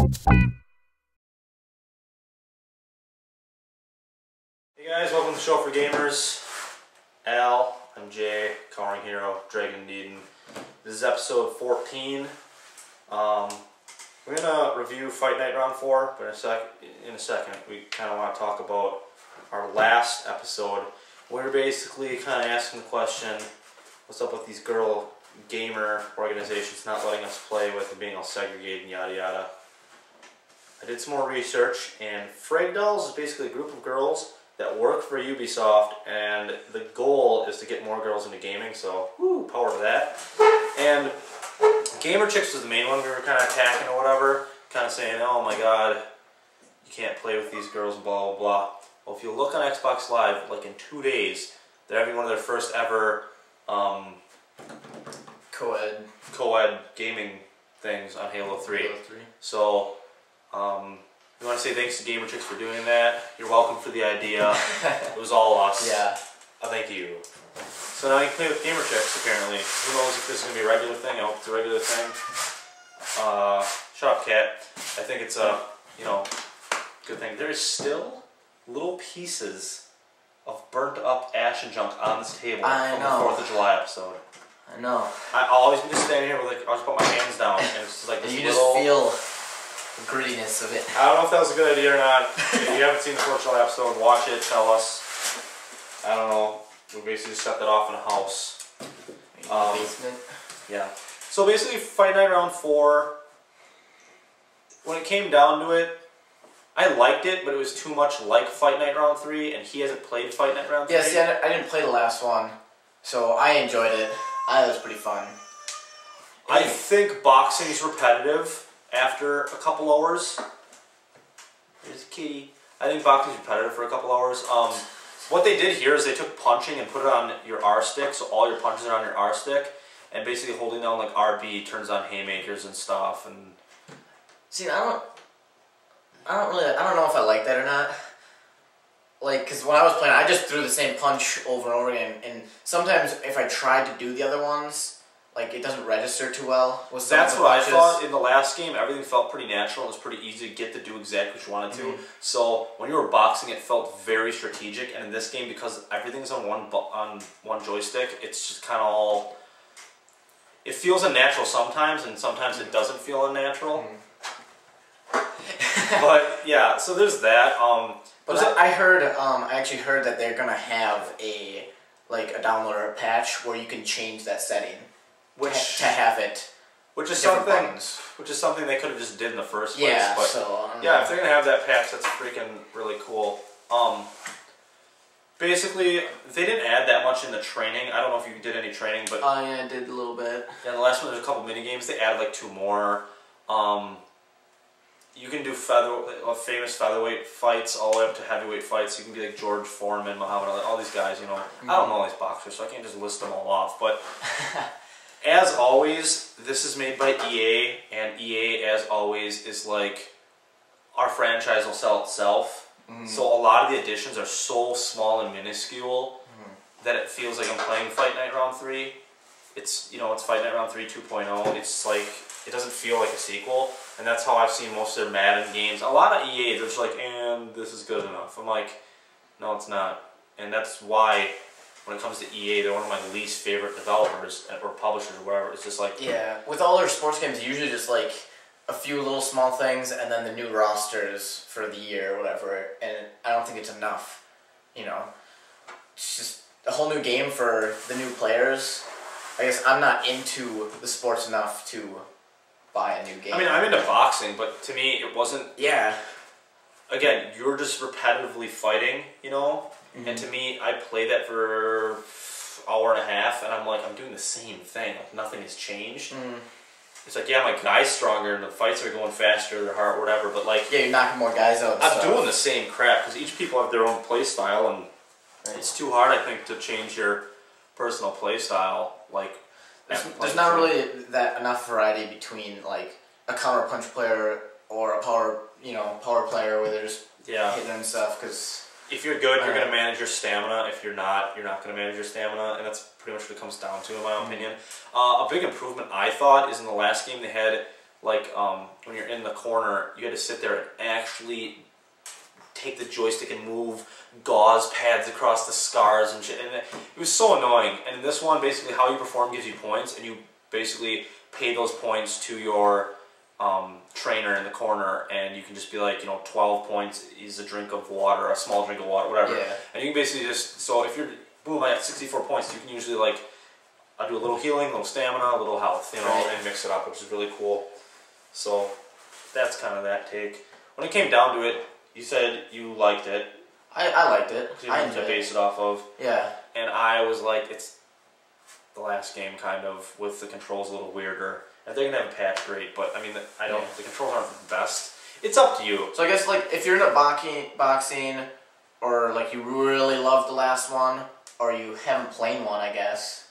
Hey guys, welcome to the Show for Gamers. Al, I'm Jay, Cowering Hero, Dragon Needon. This is episode 14. We're gonna review Fight Night Round 4, but in a second, we kind of want to talk about our last episode. We're basically kind of asking the question, what's up with these girl gamer organizations not letting us play with and being all segregated and yada yada. I did some more research, and Frag Dolls is basically a group of girls that work for Ubisoft, and the goal is to get more girls into gaming, so woo, power to that. And Gamer Chicks was the main one we were kind of attacking or whatever, kind of saying, oh my god, you can't play with these girls and blah blah blah. Well, if you look on Xbox Live, like in 2 days, they're having one of their first ever co-ed gaming things on Halo 3. So, we want to say thanks to Gamer Chicks for doing that. You're welcome for the idea. It was all us. Yeah. Thank you. So now you can play with Gamer Chicks, apparently. Who knows if this is going to be a regular thing. I hope it's a regular thing. Shut up, cat. I think it's a, good thing. There is still little pieces of burnt up ash and junk on this table from the 4th of July episode. I know. I'll always be just standing here with I'll just put my hands down and it's just like this and you just feel the grittiness of it. I don't know if that was a good idea or not. If you haven't seen the 4th of July episode, watch it, tell us. I don't know. We basically just set that off in a house. In the basement? Yeah. So basically, Fight Night Round 4, when it came down to it, I liked it, but it was too much like Fight Night Round 3, and he hasn't played Fight Night Round 3. Yeah, see, I didn't play the last one, so I enjoyed it. I thought it was pretty fun. I think boxing's repetitive after a couple hours. There's Kitty. I think boxing's repetitive for a couple hours. What they did here is they took punching and put it on your R stick, so all your punches are on your R stick, and basically holding down like RB turns on haymakers and stuff. And see, I don't know if I like that or not. Like, because when I was playing, I just threw the same punch over and over again, and sometimes if I tried to do the other ones, like, it doesn't register too well with some of the that's what punches. I thought in the last game. Everything felt pretty natural. It was pretty easy to get to do exactly what you wanted to. So when you were boxing, it felt very strategic. And in this game, because everything's on one joystick, it's just kind of all. It feels unnatural sometimes, and sometimes it doesn't feel unnatural. But yeah, so there's that. But I actually heard that they're gonna have a downloader patch where you can change that setting. To have it, which is something they could have just did in the first place. Yeah, but so yeah, if they're gonna have that patch, that's freaking really cool. Basically, they didn't add that much in the training. I don't know if you did any training, but oh yeah, I did a little bit. Yeah, the last one there's a couple mini games. They added like 2 more. You can do famous featherweight fights all the way up to heavyweight fights. You can be like George Foreman, Muhammad Ali, all these guys. I don't know all these boxers, so I can't just list them all off, but. As always, this is made by EA, and EA, as always, is like, our franchise will sell itself. So a lot of the additions are so small and minuscule that it feels like I'm playing Fight Night Round 3. It's, it's Fight Night Round 3 2.0. It's like, it doesn't feel like a sequel, and that's how I've seen most of their Madden games. A lot of EA, they're just like, and this is good enough. I'm like, no, it's not. And that's why... When it comes to EA, they're one of my least favorite developers or publishers or whatever. It's just like... Yeah, with all their sports games, usually just like a few little small things and then the new rosters for the year or whatever. And I don't think it's enough, It's just a whole new game for the new players. I guess I'm not into the sports enough to buy a new game. I mean, I'm into boxing, but to me, it wasn't... Yeah. Again, you're just repetitively fighting, And to me, I played that for an hour and a half, and I'm like, I'm doing the same thing. Like, nothing has changed. It's like, yeah, my guy's stronger, and the fights are going faster, they're hard, whatever, but like... Yeah, you're knocking more guys out. I'm doing the same crap, because each people have their own play style, and it's too hard, I think, to change your personal play style. Like, there's not really that enough variety between, like, a counter punch player or a power player where they're just hitting and stuff, because... If you're good, you're going to manage your stamina. If you're not going to manage your stamina, and that's pretty much what it comes down to, in my opinion. A big improvement, I thought, is in the last game they had like when you're in the corner, you had to sit there and actually take the joystick and move gauze pads across the scars and shit. And it was so annoying. And in this one, basically how you perform gives you points, and you basically pay those points to your trainer in the corner, and you can just be like, 12 points is a drink of water, a small drink of water, whatever. Yeah. And you can basically just, so if you're, boom, I got 64 points, you can usually like, I do a little healing, a little stamina, a little health, Right. and mix it up, which is really cool. So that's kind of that take. When it came down to it, you said you liked it. I liked it. I To enjoyed it. base it off of. Yeah. And I was like, it's the last game kind of, with the controls a little weirder. If they're gonna have a patch, great, but I mean, the controls aren't the best. It's up to you. So I guess like if you're into boxing, or like you really love the last one, or you haven't played one, I guess,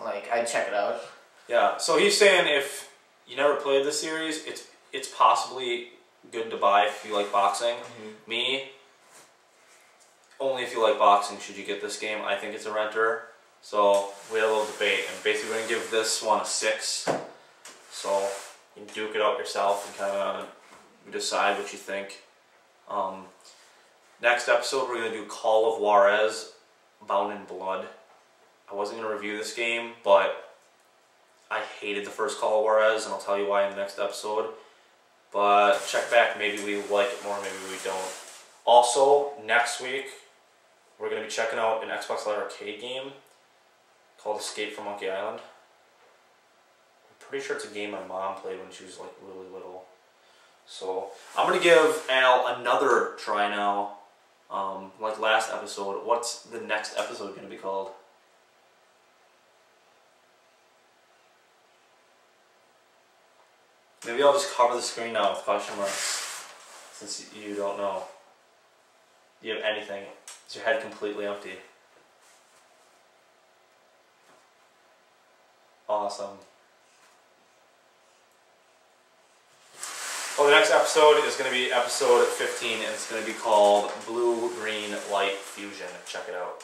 like I'd check it out. Yeah. So he's saying if you never played the series, it's possibly good to buy if you like boxing. Mm-hmm. Me, only if you like boxing should you get this game. I think it's a renter. So we had a little debate, and basically we're going to give this one a 6. So you can duke it out yourself and kind of decide what you think. Next episode we're going to do Call of Juarez, Bound in Blood. I wasn't going to review this game, but I hated the first Call of Juarez, and I'll tell you why in the next episode. But check back, maybe we like it more, maybe we don't. Also, next week we're going to be checking out an Xbox Live Arcade game called Escape from Monkey Island. I'm pretty sure it's a game my mom played when she was like really little. So I'm going to give Al another try now. Like last episode. What's the next episode going to be called? Maybe I'll just cover the screen now with question marks, since you don't know. Do you have anything? Is your head completely empty? Awesome. Well, the next episode is going to be episode 15, and it's going to be called Blue Green Light Fusion. Check it out.